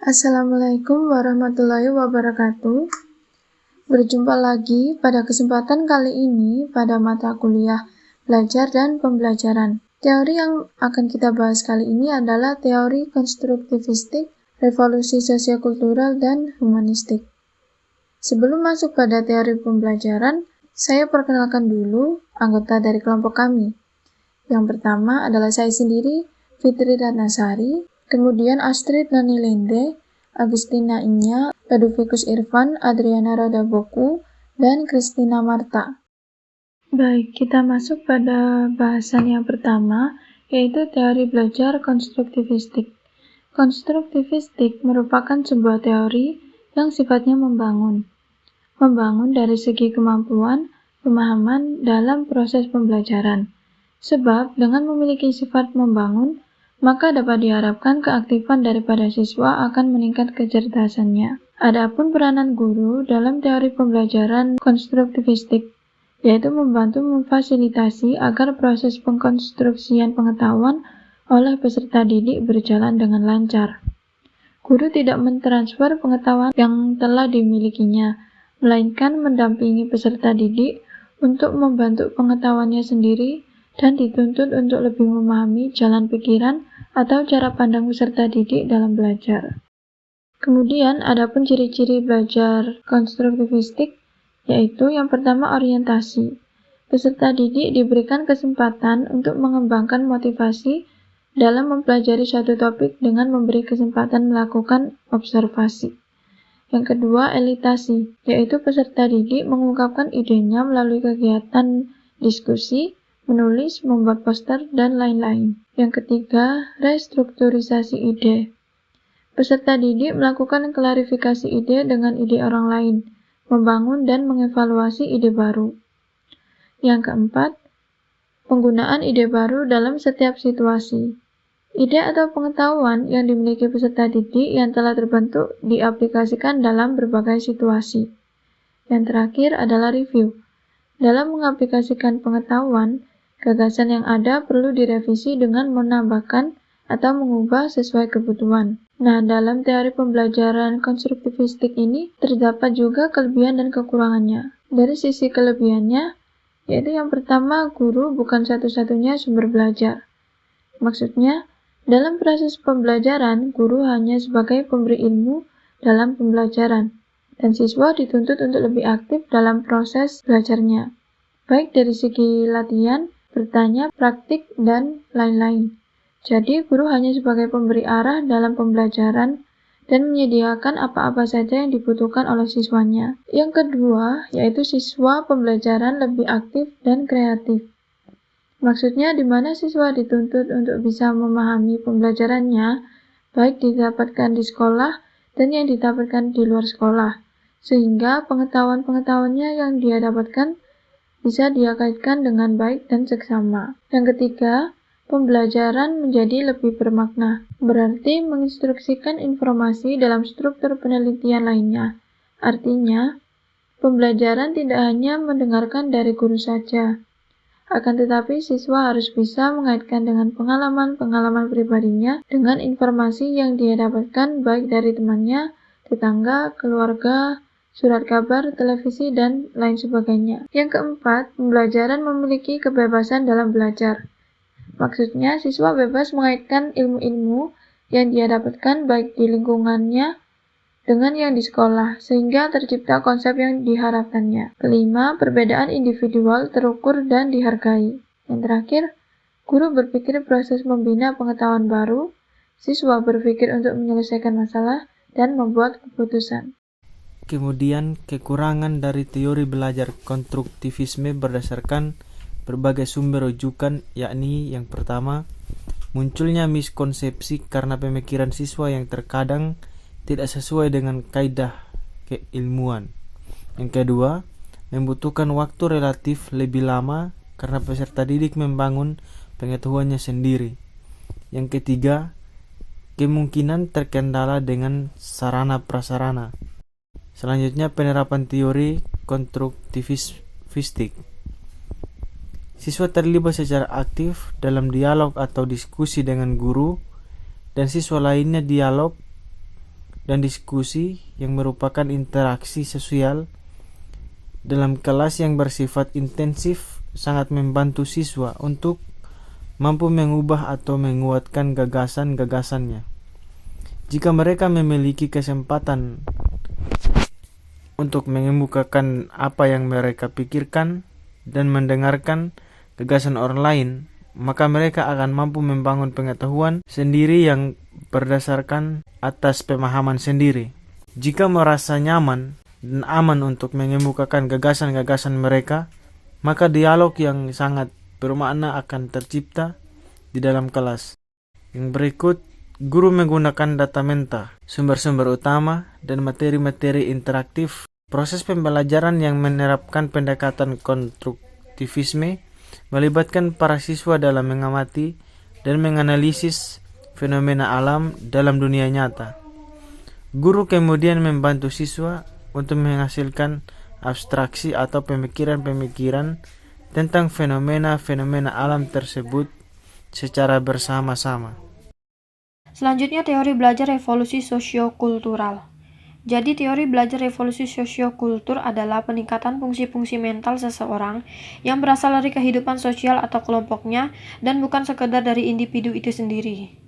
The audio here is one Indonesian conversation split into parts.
Assalamualaikum warahmatullahi wabarakatuh. Berjumpa lagi pada kesempatan kali ini pada mata kuliah Belajar dan Pembelajaran. Teori yang akan kita bahas kali ini adalah teori konstruktivistik, revolusi sosiokultural, dan humanistik. Sebelum masuk pada teori pembelajaran, saya perkenalkan dulu anggota dari kelompok kami. Yang pertama adalah saya sendiri, Fitri Ratnasari, kemudian Astrid Nanilende, Agustina Inya, Ludovicus Irfan, Adriana Radaboku, dan Christina Marta. Baik, kita masuk pada bahasan yang pertama, yaitu teori belajar konstruktivistik. Konstruktivistik merupakan sebuah teori yang sifatnya membangun dari segi kemampuan, pemahaman dalam proses pembelajaran. Sebab dengan memiliki sifat membangun, maka dapat diharapkan keaktifan daripada siswa akan meningkat kecerdasannya. Adapun peranan guru dalam teori pembelajaran konstruktivistik, yaitu membantu memfasilitasi agar proses pengkonstruksian pengetahuan oleh peserta didik berjalan dengan lancar. Guru tidak mentransfer pengetahuan yang telah dimilikinya, melainkan mendampingi peserta didik untuk membantu pengetahuannya sendiri dan dituntut untuk lebih memahami jalan pikiran atau cara pandang peserta didik dalam belajar. Kemudian, adapun ciri-ciri belajar konstruktivistik, yaitu yang pertama orientasi. Peserta didik diberikan kesempatan untuk mengembangkan motivasi dalam mempelajari suatu topik dengan memberi kesempatan melakukan observasi. Yang kedua, elitasi, yaitu peserta didik mengungkapkan idenya melalui kegiatan diskusi, menulis, membuat poster, dan lain-lain. Yang ketiga, restrukturisasi ide. Peserta didik melakukan klarifikasi ide dengan ide orang lain, membangun dan mengevaluasi ide baru. Yang keempat, penggunaan ide baru dalam setiap situasi. Ide atau pengetahuan yang dimiliki peserta didik yang telah terbentuk diaplikasikan dalam berbagai situasi. Yang terakhir adalah review. Dalam mengaplikasikan pengetahuan, gagasan yang ada perlu direvisi dengan menambahkan atau mengubah sesuai kebutuhan. Nah, dalam teori pembelajaran konstruktivistik ini terdapat juga kelebihan dan kekurangannya. Dari sisi kelebihannya, yaitu yang pertama, guru bukan satu-satunya sumber belajar. Maksudnya, dalam proses pembelajaran, guru hanya sebagai pemberi ilmu dalam pembelajaran, dan siswa dituntut untuk lebih aktif dalam proses belajarnya, baik dari segi latihan, bertanya, praktik, dan lain-lain. Jadi, guru hanya sebagai pemberi arah dalam pembelajaran dan menyediakan apa-apa saja yang dibutuhkan oleh siswanya. Yang kedua, yaitu siswa pembelajaran lebih aktif dan kreatif. Maksudnya, di mana siswa dituntut untuk bisa memahami pembelajarannya, baik didapatkan di sekolah dan yang didapatkan di luar sekolah, sehingga pengetahuan-pengetahuannya yang dia dapatkan bisa dia kaitkan dengan baik dan seksama. Yang ketiga, pembelajaran menjadi lebih bermakna, berarti menginstruksikan informasi dalam struktur penelitian lainnya. Artinya, pembelajaran tidak hanya mendengarkan dari guru saja, akan tetapi siswa harus bisa mengaitkan dengan pengalaman-pengalaman pribadinya dengan informasi yang dia dapatkan baik dari temannya, tetangga, keluarga, surat kabar, televisi, dan lain sebagainya. Yang keempat, pembelajaran memiliki kebebasan dalam belajar. Maksudnya, siswa bebas mengaitkan ilmu-ilmu yang dia dapatkan baik di lingkungannya dengan yang di sekolah, sehingga tercipta konsep yang diharapkannya. Kelima, perbedaan individual terukur dan dihargai. Yang terakhir, guru berpikir proses membina pengetahuan baru, siswa berpikir untuk menyelesaikan masalah, dan membuat keputusan. Kemudian, kekurangan dari teori belajar konstruktivisme berdasarkan berbagai sumber rujukan, yakni yang pertama, munculnya miskonsepsi karena pemikiran siswa yang terkadang tidak sesuai dengan kaidah keilmuan. Yang kedua, membutuhkan waktu relatif lebih lama karena peserta didik membangun pengetahuannya sendiri. Yang ketiga, kemungkinan terkendala dengan sarana prasarana. Selanjutnya, penerapan teori konstruktivistik. Siswa terlibat secara aktif dalam dialog atau diskusi dengan guru, dan siswa lainnya dialog dan diskusi yang merupakan interaksi sosial dalam kelas yang bersifat intensif sangat membantu siswa untuk mampu mengubah atau menguatkan gagasan-gagasannya. Jika mereka memiliki kesempatan untuk mengemukakan apa yang mereka pikirkan dan mendengarkan gagasan orang lain, maka mereka akan mampu membangun pengetahuan sendiri yang berdasarkan atas pemahaman sendiri. Jika merasa nyaman dan aman untuk mengemukakan gagasan-gagasan mereka, maka dialog yang sangat bermakna akan tercipta di dalam kelas. Yang berikut, guru menggunakan data menta, sumber-sumber utama, dan materi-materi interaktif. Proses pembelajaran yang menerapkan pendekatan konstruktivisme melibatkan para siswa dalam mengamati dan menganalisis fenomena alam dalam dunia nyata. Guru kemudian membantu siswa untuk menghasilkan abstraksi atau pemikiran-pemikiran tentang fenomena-fenomena alam tersebut secara bersama-sama. Selanjutnya, teori belajar evolusi sosiokultural. Jadi, teori belajar evolusi sosiokultur adalah peningkatan fungsi-fungsi mental seseorang yang berasal dari kehidupan sosial atau kelompoknya dan bukan sekedar dari individu itu sendiri.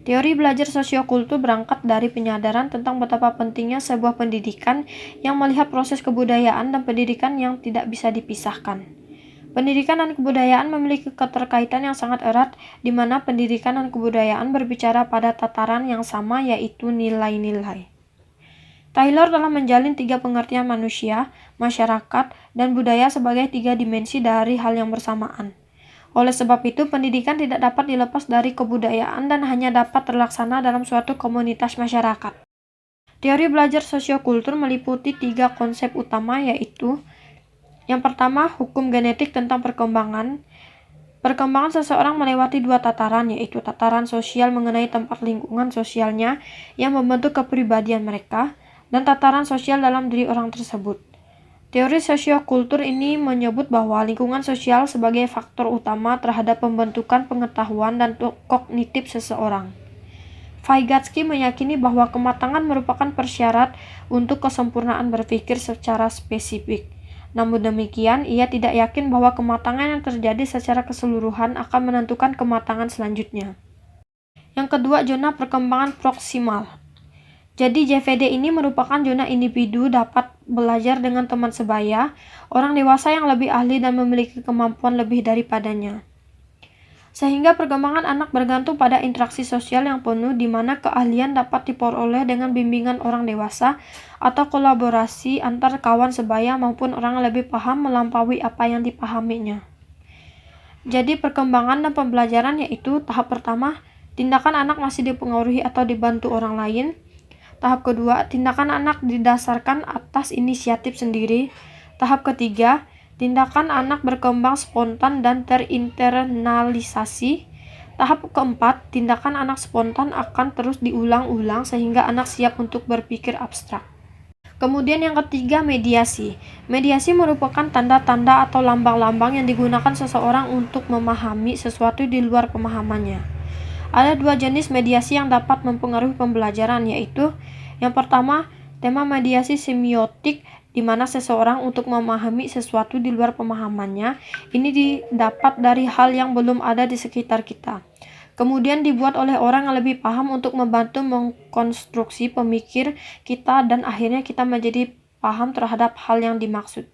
Teori belajar sosiokultur berangkat dari penyadaran tentang betapa pentingnya sebuah pendidikan yang melihat proses kebudayaan dan pendidikan yang tidak bisa dipisahkan. Pendidikan dan kebudayaan memiliki keterkaitan yang sangat erat, di mana pendidikan dan kebudayaan berbicara pada tataran yang sama, yaitu nilai-nilai. Taylor telah menjalin 3 pengertian manusia, masyarakat, dan budaya sebagai 3 dimensi dari hal yang bersamaan. Oleh sebab itu, pendidikan tidak dapat dilepas dari kebudayaan dan hanya dapat terlaksana dalam suatu komunitas masyarakat. Teori belajar sosiokultur meliputi 3 konsep utama, yaitu yang pertama, hukum genetik tentang perkembangan. Perkembangan seseorang melewati 2 tataran, yaitu tataran sosial mengenai tempat lingkungan sosialnya yang membentuk kepribadian mereka, dan tataran sosial dalam diri orang tersebut. Teori sosiokultur ini menyebut bahwa lingkungan sosial sebagai faktor utama terhadap pembentukan pengetahuan dan kognitif seseorang. Vygotsky meyakini bahwa kematangan merupakan persyarat untuk kesempurnaan berpikir secara spesifik. Namun demikian, ia tidak yakin bahwa kematangan yang terjadi secara keseluruhan akan menentukan kematangan selanjutnya. Yang kedua, zona perkembangan proksimal. Jadi JVD ini merupakan zona individu dapat belajar dengan teman sebaya, orang dewasa yang lebih ahli dan memiliki kemampuan lebih daripadanya. Sehingga perkembangan anak bergantung pada interaksi sosial yang penuh, di mana keahlian dapat diperoleh dengan bimbingan orang dewasa atau kolaborasi antar kawan sebaya maupun orang yang lebih paham melampaui apa yang dipahaminya. Jadi perkembangan dan pembelajaran yaitu tahap pertama, tindakan anak masih dipengaruhi atau dibantu orang lain. Tahap kedua, tindakan anak didasarkan atas inisiatif sendiri. Tahap ketiga, tindakan anak berkembang spontan dan terinternalisasi. Tahap keempat, tindakan anak spontan akan terus diulang-ulang sehingga anak siap untuk berpikir abstrak. Kemudian yang ketiga, mediasi. Mediasi merupakan tanda-tanda atau lambang-lambang yang digunakan seseorang untuk memahami sesuatu di luar pemahamannya. Ada 2 jenis mediasi yang dapat mempengaruhi pembelajaran, yaitu yang pertama, tema mediasi semiotik, di mana seseorang untuk memahami sesuatu di luar pemahamannya, ini didapat dari hal yang belum ada di sekitar kita. Kemudian dibuat oleh orang yang lebih paham untuk membantu mengkonstruksi pemikir kita dan akhirnya kita menjadi paham terhadap hal yang dimaksud.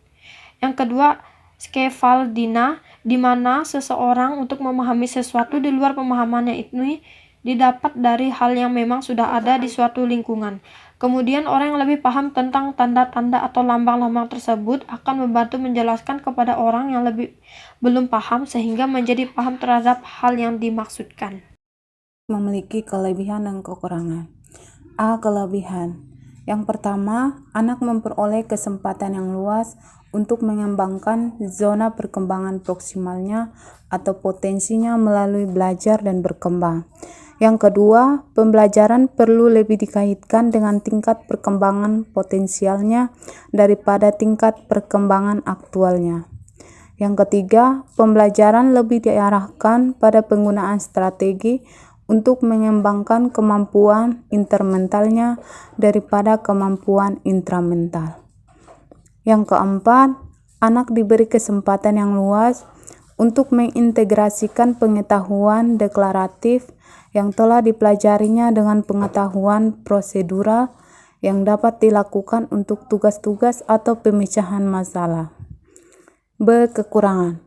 Yang kedua, Scefaldina, di mana seseorang untuk memahami sesuatu di luar pemahamannya ini didapat dari hal yang memang sudah ada di suatu lingkungan. Kemudian orang yang lebih paham tentang tanda-tanda atau lambang-lambang tersebut akan membantu menjelaskan kepada orang yang belum paham sehingga menjadi paham terhadap hal yang dimaksudkan. Memiliki kelebihan dan kekurangan. A. Kelebihan. Yang pertama, anak memperoleh kesempatan yang luas untuk mengembangkan zona perkembangan proksimalnya atau potensinya melalui belajar dan berkembang. Yang kedua, pembelajaran perlu lebih dikaitkan dengan tingkat perkembangan potensialnya daripada tingkat perkembangan aktualnya. Yang ketiga, pembelajaran lebih diarahkan pada penggunaan strategi untuk mengembangkan kemampuan intermentalnya daripada kemampuan intramental. Yang keempat, anak diberi kesempatan yang luas untuk mengintegrasikan pengetahuan deklaratif yang telah dipelajarinya dengan pengetahuan prosedural yang dapat dilakukan untuk tugas-tugas atau pemecahan masalah. Kekurangan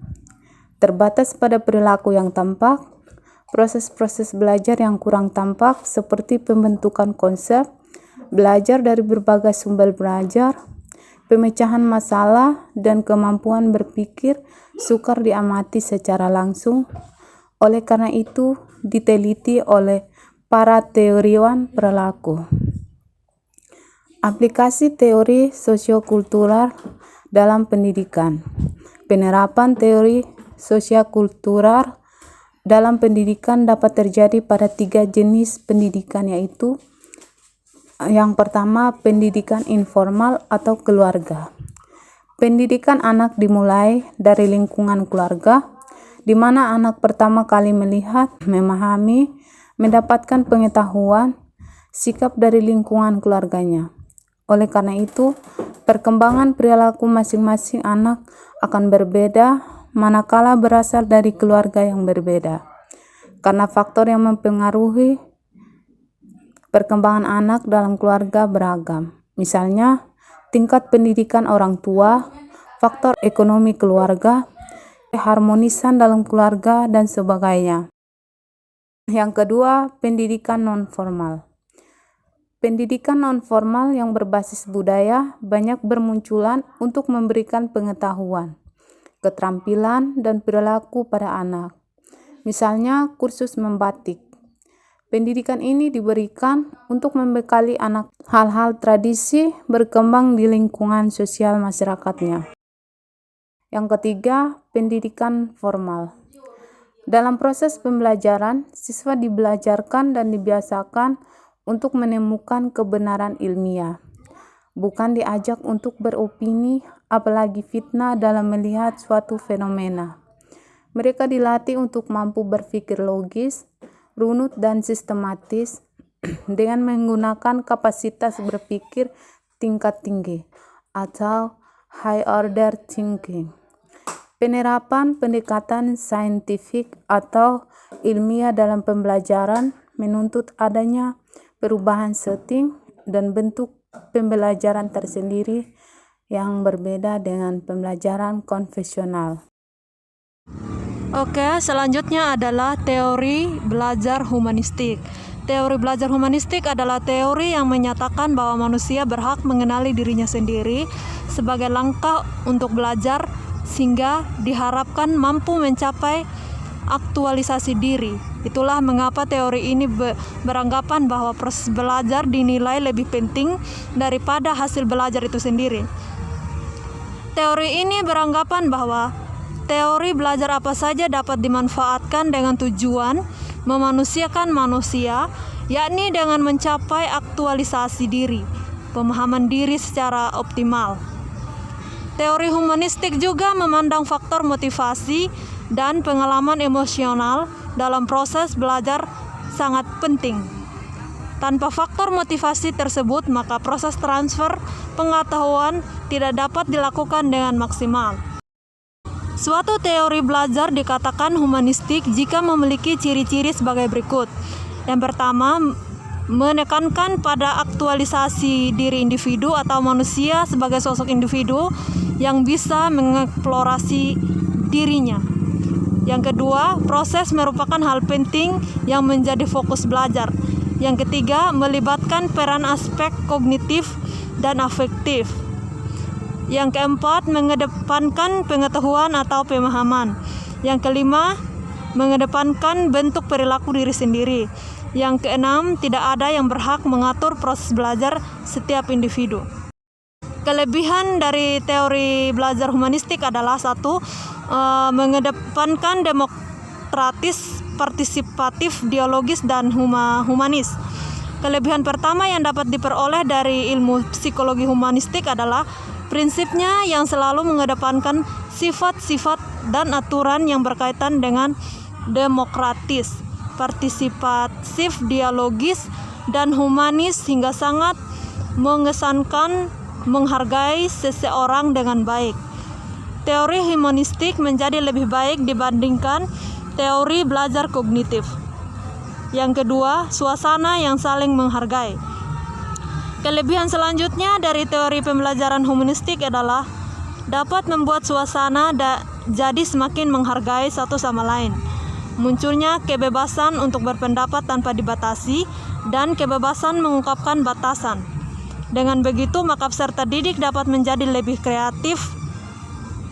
terbatas pada perilaku yang tampak, proses-proses belajar yang kurang tampak seperti pembentukan konsep, belajar dari berbagai sumber belajar, pemecahan masalah, dan kemampuan berpikir sukar diamati secara langsung. Oleh karena itu, diteliti oleh para teoriwan perilaku. Aplikasi teori sosiokultural dalam pendidikan. Penerapan teori sosiokultural dalam pendidikan dapat terjadi pada 3 jenis pendidikan, yaitu yang pertama, pendidikan informal atau keluarga. Pendidikan anak dimulai dari lingkungan keluarga, di mana anak pertama kali melihat, memahami, mendapatkan pengetahuan, sikap dari lingkungan keluarganya. Oleh karena itu, perkembangan perilaku masing-masing anak akan berbeda manakala berasal dari keluarga yang berbeda. Karena faktor yang mempengaruhi perkembangan anak dalam keluarga beragam. Misalnya, tingkat pendidikan orang tua, faktor ekonomi keluarga, keharmonisan dalam keluarga, dan sebagainya. Yang kedua, pendidikan non-formal. Pendidikan non-formal yang berbasis budaya banyak bermunculan untuk memberikan pengetahuan, keterampilan, dan perilaku pada anak. Misalnya, kursus membatik. Pendidikan ini diberikan untuk membekali anak hal-hal tradisi berkembang di lingkungan sosial masyarakatnya. Yang ketiga, pendidikan formal. Dalam proses pembelajaran, siswa dibelajarkan dan dibiasakan untuk menemukan kebenaran ilmiah, bukan diajak untuk beropini, apalagi fitnah dalam melihat suatu fenomena. Mereka dilatih untuk mampu berpikir logis, runut, dan sistematis dengan menggunakan kapasitas berpikir tingkat tinggi atau high order thinking. Penerapan pendekatan saintifik atau ilmiah dalam pembelajaran menuntut adanya perubahan setting dan bentuk pembelajaran tersendiri yang berbeda dengan pembelajaran konvensional. Oke, selanjutnya adalah teori belajar humanistik. Teori belajar humanistik adalah teori yang menyatakan bahwa manusia berhak mengenali dirinya sendiri sebagai langkah untuk belajar, sehingga diharapkan mampu mencapai aktualisasi diri. Itulah mengapa teori ini beranggapan bahwa proses belajar dinilai lebih penting daripada hasil belajar itu sendiri. Teori ini beranggapan bahwa teori belajar apa saja dapat dimanfaatkan dengan tujuan memanusiakan manusia, yakni dengan mencapai aktualisasi diri, pemahaman diri secara optimal. Teori humanistik juga memandang faktor motivasi dan pengalaman emosional dalam proses belajar sangat penting. Tanpa faktor motivasi tersebut, maka proses transfer pengetahuan tidak dapat dilakukan dengan maksimal. Suatu teori belajar dikatakan humanistik jika memiliki ciri-ciri sebagai berikut. Yang pertama, menekankan pada aktualisasi diri individu atau manusia sebagai sosok individu yang bisa mengeksplorasi dirinya. Yang kedua, proses merupakan hal penting yang menjadi fokus belajar. Yang ketiga, melibatkan peran aspek kognitif dan afektif. Yang keempat, mengedepankan pengetahuan atau pemahaman. Yang kelima, mengedepankan bentuk perilaku diri sendiri. Yang keenam, tidak ada yang berhak mengatur proses belajar setiap individu. Kelebihan dari teori belajar humanistik adalah satu, mengedepankan demokratis, partisipatif, dialogis, dan humanis. Kelebihan pertama yang dapat diperoleh dari ilmu psikologi humanistik adalah prinsipnya yang selalu mengedepankan sifat-sifat dan aturan yang berkaitan dengan demokratis. partisipatif, dialogis, dan humanis hingga sangat mengesankan menghargai seseorang dengan baik. Teori humanistik menjadi lebih baik dibandingkan teori belajar kognitif. Yang kedua, suasana yang saling menghargai. Kelebihan selanjutnya dari teori pembelajaran humanistik adalah dapat membuat suasana jadi semakin menghargai satu sama lain. Munculnya kebebasan untuk berpendapat tanpa dibatasi dan kebebasan mengungkapkan batasan. Dengan begitu, maka peserta didik dapat menjadi lebih kreatif.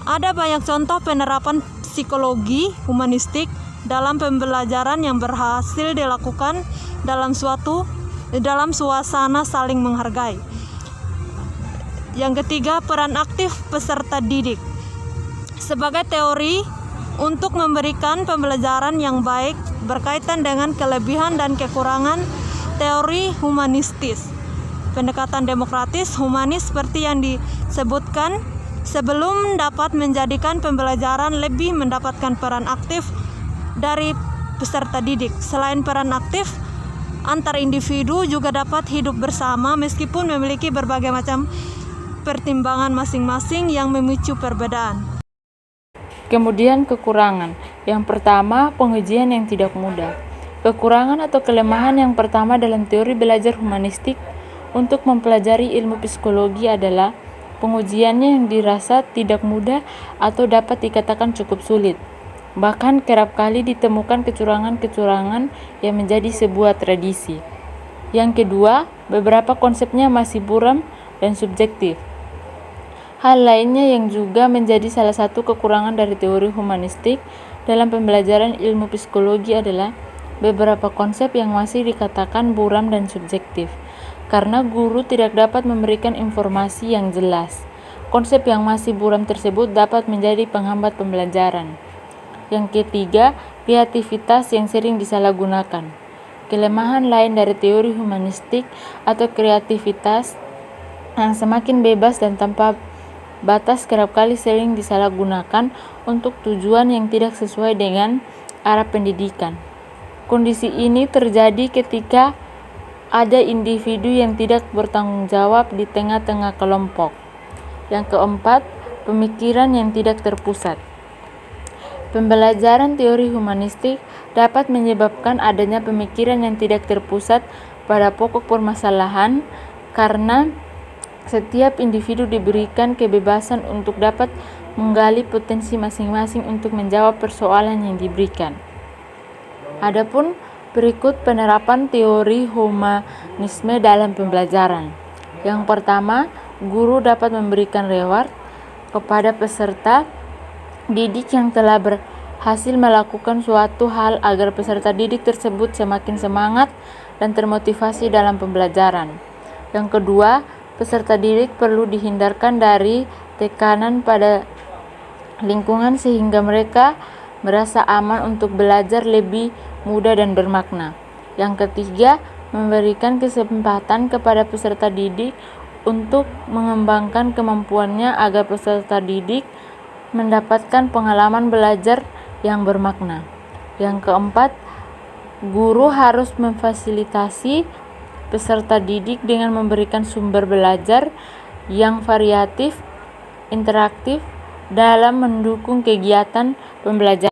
Ada banyak contoh penerapan psikologi humanistik dalam pembelajaran yang berhasil dilakukan dalam suasana saling menghargai. Yang ketiga, peran aktif peserta didik. Sebagai teori untuk memberikan pembelajaran yang baik berkaitan dengan kelebihan dan kekurangan teori humanistis. Pendekatan demokratis humanis seperti yang disebutkan sebelum dapat menjadikan pembelajaran lebih mendapatkan peran aktif dari peserta didik. Selain peran aktif, antar individu juga dapat hidup bersama meskipun memiliki berbagai macam pertimbangan masing-masing yang memicu perbedaan. Kemudian kekurangan. Yang pertama, pengujian yang tidak mudah. Kekurangan atau kelemahan yang pertama dalam teori belajar humanistik untuk mempelajari ilmu psikologi adalah pengujiannya yang dirasa tidak mudah atau dapat dikatakan cukup sulit. Bahkan kerap kali ditemukan kecurangan-kecurangan yang menjadi sebuah tradisi. Yang kedua, beberapa konsepnya masih buram dan subjektif. Hal lainnya yang juga menjadi salah satu kekurangan dari teori humanistik dalam pembelajaran ilmu psikologi adalah beberapa konsep yang masih dikatakan buram dan subjektif, karena guru tidak dapat memberikan informasi yang jelas. Konsep yang masih buram tersebut dapat menjadi penghambat pembelajaran. Yang ketiga, kreativitas yang sering disalahgunakan. Kelemahan lain dari teori humanistik atau kreativitas yang semakin bebas dan tanpa batas kerap kali sering disalahgunakan untuk tujuan yang tidak sesuai dengan arah pendidikan. Kondisi ini terjadi ketika ada individu yang tidak bertanggung jawab di tengah-tengah kelompok. Yang keempat, pemikiran yang tidak terpusat. Pembelajaran teori humanistik dapat menyebabkan adanya pemikiran yang tidak terpusat pada pokok permasalahan karena setiap individu diberikan kebebasan untuk dapat menggali potensi masing-masing untuk menjawab persoalan yang diberikan. Adapun berikut penerapan teori humanisme dalam pembelajaran. Yang pertama, guru dapat memberikan reward kepada peserta didik yang telah berhasil melakukan suatu hal agar peserta didik tersebut semakin semangat dan termotivasi dalam pembelajaran. Yang kedua, peserta didik perlu dihindarkan dari tekanan pada lingkungan sehingga mereka merasa aman untuk belajar lebih mudah dan bermakna. Yang ketiga, memberikan kesempatan kepada peserta didik untuk mengembangkan kemampuannya agar peserta didik mendapatkan pengalaman belajar yang bermakna. Yang keempat, guru harus memfasilitasi peserta didik dengan memberikan sumber belajar yang variatif, interaktif dalam mendukung kegiatan pembelajaran.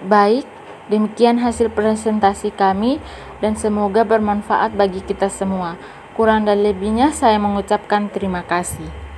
Baik, demikian hasil presentasi kami dan semoga bermanfaat bagi kita semua. Kurang dan lebihnya saya mengucapkan terima kasih.